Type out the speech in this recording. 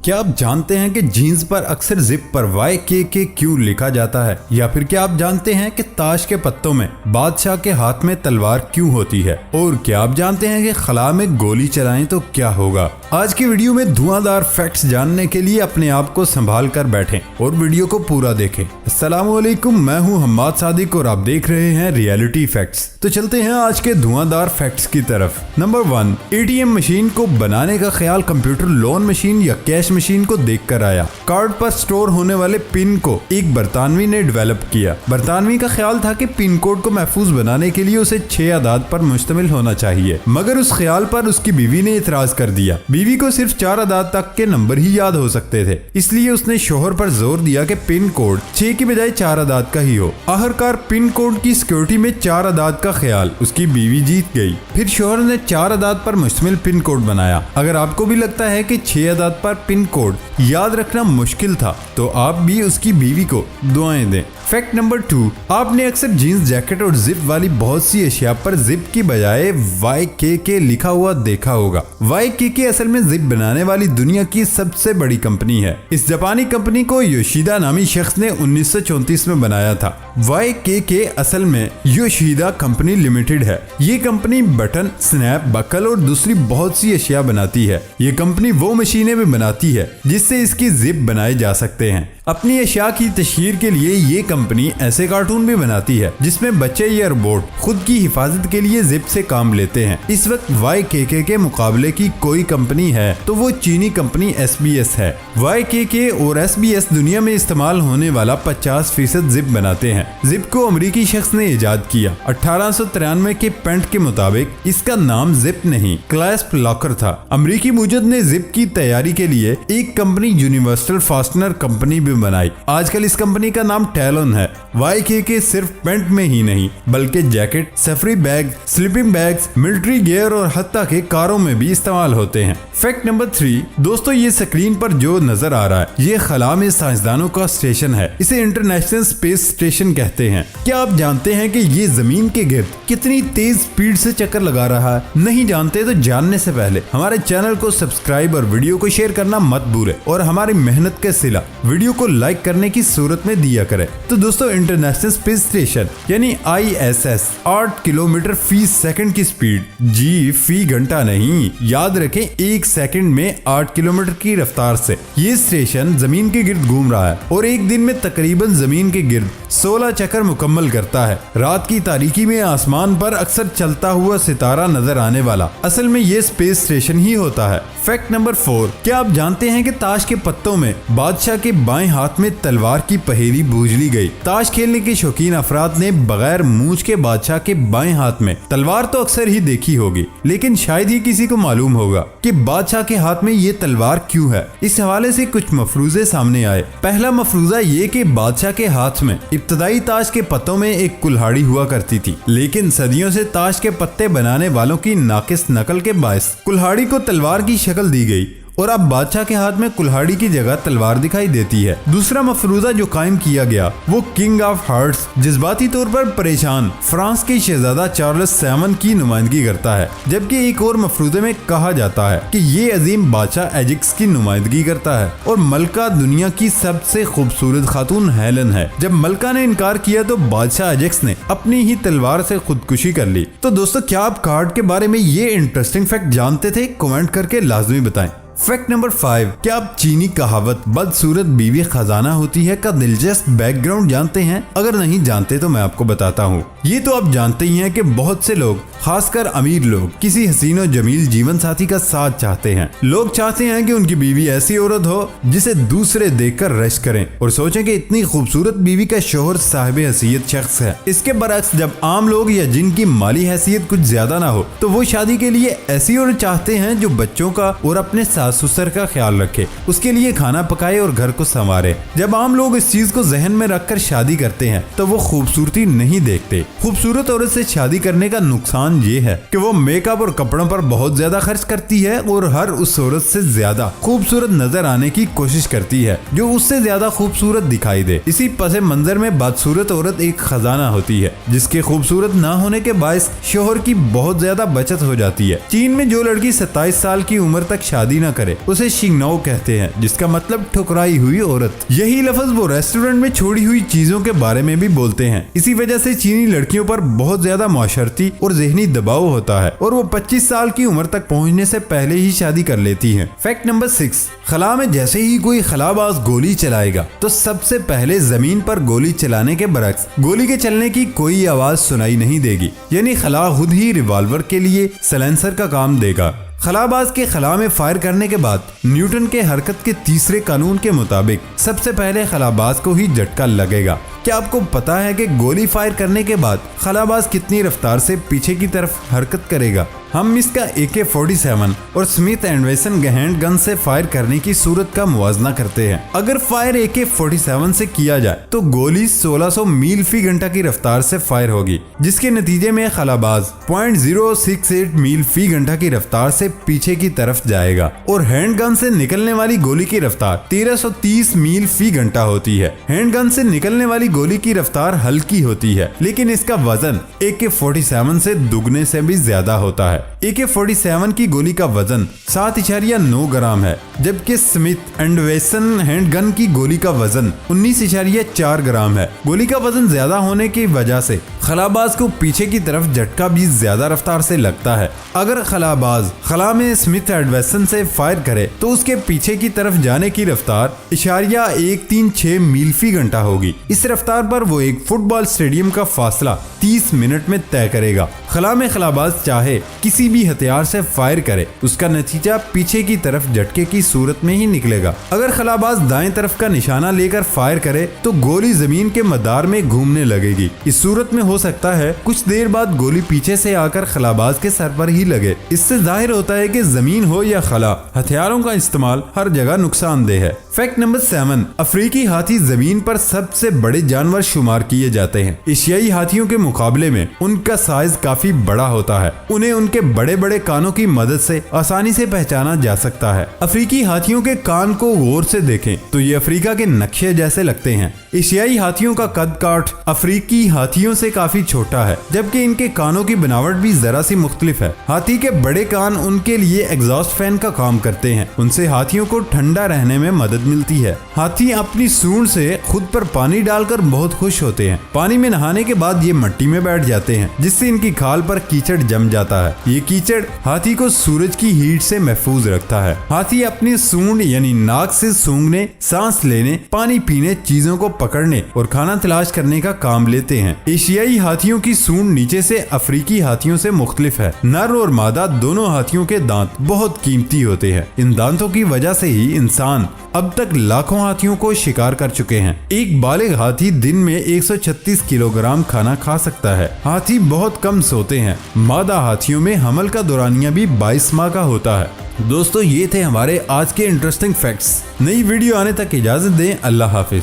क्या आप जानते हैं कि जीन्स पर अक्सर जिप पर YKK क्यों लिखा जाता है? या फिर क्या आप जानते हैं कि ताश के पत्तों में बादशाह के हाथ में तलवार क्यों होती है? और क्या आप जानते हैं कि खला में गोली चलाएं तो क्या होगा? आज की वीडियो में धुआंधार फैक्ट्स जानने के लिए अपने आप को संभाल कर बैठें और वीडियो को पूरा देखें। अस्सलामुअलैकुम, मैं हूं हम्माद सादिक और आप देख रहे हैं रियलिटी फैक्ट्स। तो चलते हैं आज के धुआंधार फैक्ट्स की तरफ। नंबर 1, ATM मशीन को बनाने का ख्याल कंप्यूटर लोन मशीन या कैश मशीन को देखकर आया। कार्ड पर स्टोर होने वाले पिन को एक बरतानवी ने डेवलप किया। बरतानवी का ख्याल था कि पिन कोड को महफूज बनाने के लिए उसे 6 अदाद पर मुश्तमिल होना चाहिए, मगर उस ख्याल पर उसकी बीवी ने इतराज कर दिया। बीवी को सिर्फ 4 अदाद तक के नंबर ही याद हो सकते थे, इसलिए उसने शोहर पर जोर दिया कि पिन कोड 6 की बजाय 4 अदाद का ही हो। आखिरकार पिन कोड की सिक्योरिटी में 4 अदाद का ख्याल उसकी बीवी जीत गई। फिर शोहर ने 4 अदाद पर मुश्तमिल पिन कोड बनाया। अगर आपको भी लगता है कि 6 अदाद पर पिन कोड याद रखना मुश्किल था, तो आप भी उसकी बीवी को दुआएं दें। फैक्ट नंबर 2, आपने अक्सर जीन्स जैकेट और जिप वाली बहुत सी अशिया पर जिप की बजाय YKK लिखा हुआ देखा होगा। YKK असल में जिप बनाने वाली दुनिया की सबसे बड़ी कंपनी है। इस जापानी कंपनी को योशिदा नामी शख्स ने 1934 में बनाया था। YKK असल में योशिदा कंपनी लिमिटेड है। ये कंपनी बटन, स्नैप, बकल और दूसरी बहुत सी अशिया बनाती है। ये कंपनी वो मशीनें भी बनाती है जिससे इसकी जिप बनाए जा सकते हैं। अपनी अशिया की तशहीर के लिए ये कंपनी ऐसे कार्टून भी बनाती है जिसमें बच्चे या रोबोट खुद की हिफाजत के लिए जिप से काम लेते हैं। इस वक्त YKK के मुकाबले की कोई कंपनी है तो वो चीनी कंपनी SBS है। YKK और SBS दुनिया में इस्तेमाल होने वाला 50% जिप बनाते हैं। जिप को अमरीकी शख्स ने इजाद किया। 1893 के पेंट के मुताबिक इसका नाम जिप नहीं, क्लैस्प लॉकर था। अमरीकी मुजद ने जिप की तैयारी के लिए एक कंपनी यूनिवर्सल फास्टनर कंपनी भी बनाई। आजकल इस कंपनी का नाम टैलन है। YKK सिर्फ पेंट में ही नहीं बल्कि जैकेट, सफरी bag, sleeping bags, military gear और हत्ता के कारों में भी इस्तेमाल होते हैं। फैक्ट नंबर 3, दोस्तों ये स्क्रीन पर जो नजर आ रहा है ये खला में साइंसदानों का स्टेशन है। इसे इंटरनेशनल स्पेस स्टेशन कहते हैं। क्या आप जानते हैं कि ये जमीन के गिर्द कितनी तेज स्पीड से चक्कर लगा रहा है? नहीं जानते तो जानने से पहले हमारे चैनल को सब्सक्राइब और वीडियो को शेयर करना मत भूले और हमारी मेहनत का सिला वीडियो को लाइक करने की सूरत में दिया करें। तो दोस्तों इंटरनेशनल स्पेस स्टेशन यानी ISS 8 किलोमीटर फी सेकंड की स्पीड, जी फी घंटा नहीं, याद रखें 1 सेकंड में 8 किलोमीटर की रफ्तार से ये स्टेशन जमीन के गिर्द घूम रहा है और एक दिन में तकरीबन जमीन के गिर्द 16 चक्कर मुकम्मल करता है। रात की तारीकी में आसमान पर अक्सर चलता हुआ सितारा नजर आने वाला असल में ये स्पेस स्टेशन ही होता है। फैक्ट नंबर 4, क्या आप जानते हैं कि ताश के पत्तों में बादशाह के बाएं हाथ में तलवार की पहेली बूझ ली गई। ताश खेलने के शौकीन अफराद ने बगैर मूंछ के बादशाह के बाएं हाथ में तलवार तो अक्सर ही देखी होगी, लेकिन शायद ही किसी को मालूम होगा कि बादशाह के हाथ में ये तलवार क्यों है। इस हवाले से कुछ मफरूजे सामने आए। पहला मफरूजा ये कि बादशाह के हाथ में इब्तदाई ताश के पत्तों में एक कुल्हाड़ी हुआ करती थी, लेकिन सदियों से ताश के पत्ते बनाने वालों की नाकिस नकल के बायस कुल्हाड़ी को तलवार की शक्ल दी गई और अब बादशाह के हाथ में कुल्हाड़ी की जगह तलवार दिखाई देती है। दूसरा मफरूजा जो कायम किया गया वो किंग ऑफ हार्ट्स, जज्बाती तौर पर परेशान फ्रांस के शहजादा चार्ल्स 7 की नुमाइंदगी करता है, जबकि एक और मफरूजे में कहा जाता है कि ये अजीम बादशाह एजिक्स की नुमाइंदगी करता है और मलका दुनिया की सबसे खूबसूरत खातून हेलन है। जब मलका ने इनकार किया तो बादशाह एजिक्स ने अपनी ही तलवार से खुदकुशी कर ली। तो दोस्तों क्या आप कार्ड के बारे में ये इंटरेस्टिंग फैक्ट जानते थे? कमेंट करके लाजमी बताएं। फैक्ट नंबर 5, क्या आप चीनी कहावत बदसूरत बीवी खजाना होती है का दिलचस्प बैकग्राउंड जानते हैं? अगर नहीं जानते तो मैं आपको बताता हूँ। ये तो आप जानते ही हैं कि बहुत से लोग, खासकर अमीर लोग, किसी हसीन और जमील जीवन साथी का साथ चाहते हैं। लोग चाहते हैं कि उनकी बीवी ऐसी औरत हो जिसे दूसरे देखकर रश करें और सोचें कि इतनी खूबसूरत बीवी का शोहर साहिब हैसियत शख्स है। इसके बरअक्स जब आम लोग या जिनकी माली हैसियत कुछ ज्यादा ना हो तो वो शादी के लिए ऐसी औरत चाहते हैं जो बच्चों का और अपने ससुर का ख्याल रखे, उसके लिए खाना पकाए और घर को संवारे। जब आम लोग इस चीज को जहन में रखकर शादी करते हैं तो वो खूबसूरती नहीं देखते। खूबसूरत औरत से शादी करने का नुकसान ये है कि वो मेकअप और कपड़ों पर बहुत ज्यादा खर्च करती है और हर उस औरत से ज्यादा खूबसूरत नजर आने की कोशिश करती है जो उससे ज्यादा खूबसूरत दिखाई दे। इसी पसे मंजर में बदसूरत औरत एक खजाना होती है जिसके खूबसूरत ना होने के बायस शोहर की बहुत ज्यादा बचत हो जाती है। चीन में जो लड़की 27 साल की उम्र तक शादी न करे उसे शिंगनाओ कहते हैं, जिसका मतलब ठुकराई हुई औरत। यही लफ्ज वो रेस्टोरेंट में छोड़ी हुई चीजों के बारे में भी बोलते हैं। इसी वजह से चीनी लड़कियों पर बहुत ज्यादा माशरती और ज़हनी दबाव होता है और वो 25 साल की उम्र तक पहुंचने से पहले ही शादी कर लेती हैं। फैक्ट नंबर 6, खला में जैसे ही कोई खलाबाज गोली चलाएगा तो सबसे पहले जमीन पर गोली चलाने के बरक्स गोली के चलने की कोई आवाज सुनाई नहीं देगी, यानी खला खुद ही रिवॉल्वर के लिए सलेंसर का काम देगा। खलाबाज के खला में फायर करने के बाद न्यूटन के हरकत के तीसरे कानून के मुताबिक सबसे पहले खलाबाज को ही झटका लगेगा। क्या आपको पता है कि गोली फायर करने के बाद खलाबाज कितनी रफ्तार से पीछे की तरफ हरकत करेगा? हम इसका AK-47 और स्मिथ एंड वेसन हैंड गन से फायर करने की सूरत का मुवाजना करते हैं। अगर फायर AK-47 से किया जाए तो गोली 1600 मील फी घंटा की रफ्तार से फायर होगी, जिसके नतीजे में खलाबाज 0.068 मील फी घंटा की रफ्तार से पीछे की तरफ जाएगा और हैंड गन से निकलने वाली गोली की रफ्तार 1330 मील फी घंटा होती है। हैंड गन से निकलने वाली गोली की रफ्तार हल्की होती है, लेकिन इसका वजन AK-47 से दुगने से भी ज्यादा होता है। AK-47 की गोली का वजन 7.9 ग्राम है, जबकि स्मिथ एंड वेसन हैंड गन की गोली का वजन 19.4 ग्राम है। गोली का वजन ज्यादा होने की वजह से खलाबाज को पीछे की तरफ झटका भी ज्यादा रफ्तार से लगता है। अगर खलाबाज खला में स्मिथ एंड वेसन से फायर करे तो उसके पीछे की तरफ जाने की रफ्तार 136 मील फी घंटा होगी। इस रफ्तार पर वो एक फुटबॉल स्टेडियम का फासला 30 मिनट में तय करेगा। खला में खलाबाज चाहे किसी भी हथियार से फायर करे, उसका नतीजा पीछे की तरफ झटके की सूरत में ही निकलेगा। अगर खलाबाज दाएं तरफ का निशाना लेकर फायर करे तो गोली जमीन के मदार में घूमने लगेगी। इस सूरत में हो सकता है कुछ देर बाद गोली पीछे से आकर खलाबाज के सर पर ही लगे। इससे जाहिर होता है कि जमीन हो या खला, हथियारों का इस्तेमाल हर जगह नुकसानदेह है। फैक्ट नंबर 7, अफ्रीकी हाथी जमीन पर सबसे बड़े जानवर शुमार किए जाते हैं। एशियाई हाथियों के मुकाबले में उनका साइज काफी बड़ा होता है। उन्हें उनके बड़े बड़े कानों की मदद से आसानी से पहचाना जा सकता है। अफ्रीकी हाथियों के कान को गौर से देखें तो ये अफ्रीका के नक्शे जैसे लगते हैं। एशियाई हाथियों का कद काठ अफ्रीकी हाथियों से काफी छोटा है, जबकि इनके कानों की बनावट भी जरा सी मुख्तलिफ है। हाथी के बड़े कान उनके लिए एग्जॉस्ट फैन का काम करते हैं। उनसे हाथियों को ठंडा रहने में मदद मिलती है। हाथी अपनी सूंड से खुद पर पानी डालकर बहुत खुश होते हैं। पानी में नहाने के बाद ये मिट्टी में बैठ जाते हैं, जिससे इनकी खाल पर कीचड़ जम जाता है। ये कीचड़ हाथी को सूरज की हीट से महफूज रखता है। हाथी अपनी सूंड यानी नाक से सूंघने, सांस लेने, पानी पीने, चीजों को पकड़ने और खाना तलाश करने का काम लेते हैं। एशियाई हाथियों की सूंड नीचे से अफ्रीकी हाथियों से मुख्तलिफ है। नर और मादा दोनों हाथियों के दांत बहुत कीमती होते हैं। इन दांतों की वजह से ही इंसान अब तक लाखों हाथियों को शिकार कर चुके हैं। एक बालिग हाथी दिन में 136 किलोग्राम खाना खा सकता है। हाथी बहुत कम सोते हैं। मादा हाथियों में हमल का दौरानिया भी 22 माह का होता है। दोस्तों, ये थे हमारे आज के इंटरेस्टिंग फैक्ट्स। नई वीडियो आने तक इजाजत दें। अल्लाह हाफिज।